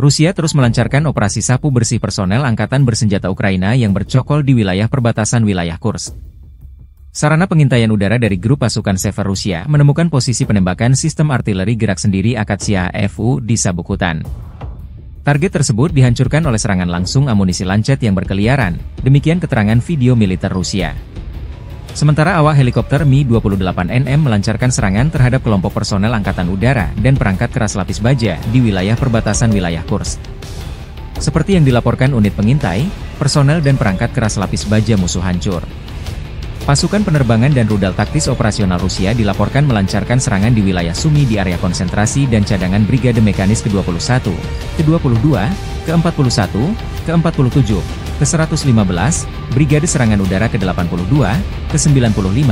Rusia terus melancarkan operasi sapu bersih personel Angkatan Bersenjata Ukraina yang bercokol di wilayah perbatasan wilayah Kursk. Sarana pengintaian udara dari grup pasukan Sever Rusia menemukan posisi penembakan sistem artileri gerak sendiri Akatsiya FU di sabuk hutan. Target tersebut dihancurkan oleh serangan langsung amunisi lancet yang berkeliaran, demikian keterangan video militer Rusia. Sementara awak helikopter Mi-28NM melancarkan serangan terhadap kelompok personel Angkatan Udara dan perangkat keras lapis baja di wilayah perbatasan wilayah Kursk. Seperti yang dilaporkan unit pengintai, personel dan perangkat keras lapis baja musuh hancur. Pasukan penerbangan dan rudal taktis operasional Rusia dilaporkan melancarkan serangan di wilayah Sumy di area konsentrasi dan cadangan Brigade Mekanis ke-21, ke-22, ke-41, ke-47, ke-115, Brigade Serangan Udara ke-82, ke-95,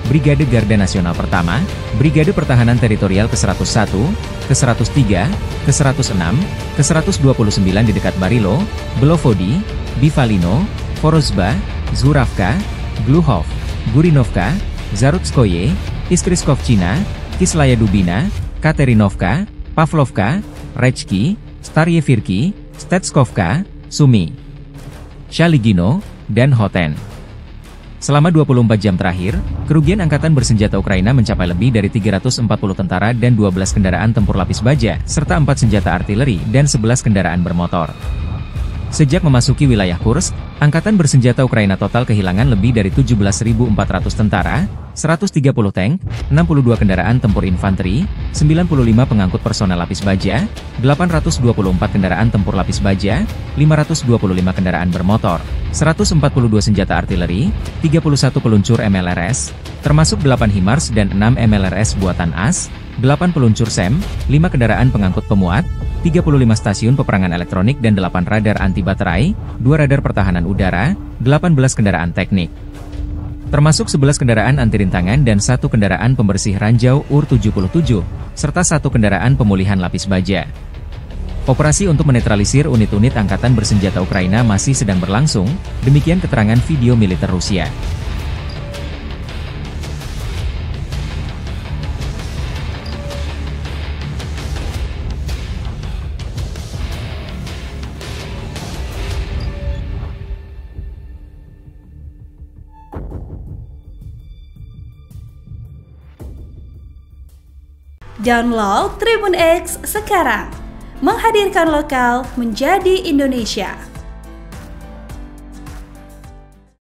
Brigade Garda Nasional Pertama, Brigade Pertahanan Teritorial ke-101, ke-103, ke-106, ke-129 di dekat Barilo, Belovodi, Bivalino, Vorozhba, Zhuravka, Gluhov, Gurinovka, Zarutskoye, Iskriskovchina, Kislaya Dubina, Katerinovka, Pavlovka, Rechki, Staryevirki, Stetskovka, Sumy, Shaligino, dan Hoten. Selama 24 jam terakhir, kerugian Angkatan Bersenjata Ukraina mencapai lebih dari 340 tentara dan 12 kendaraan tempur lapis baja, serta 4 senjata artileri dan 11 kendaraan bermotor. Sejak memasuki wilayah Kursk, Angkatan Bersenjata Ukraina total kehilangan lebih dari 17.400 tentara, 130 tank, 62 kendaraan tempur infanteri, 95 pengangkut personel lapis baja, 824 kendaraan tempur lapis baja, 525 kendaraan bermotor, 142 senjata artileri, 31 peluncur MLRS, termasuk 8 HIMARS dan 6 MLRS buatan AS, 8 peluncur SEM, 5 kendaraan pengangkut pemuat, 35 stasiun peperangan elektronik dan 8 radar anti baterai, 2 radar pertahanan udara, 18 kendaraan teknik. Termasuk 11 kendaraan anti rintangan dan 1 kendaraan pembersih ranjau UR-77, serta 1 kendaraan pemulihan lapis baja. Operasi untuk menetralisir unit-unit Angkatan Bersenjata Ukraina masih sedang berlangsung, demikian keterangan video militer Rusia. Download Tribun X sekarang, menghadirkan lokal menjadi Indonesia.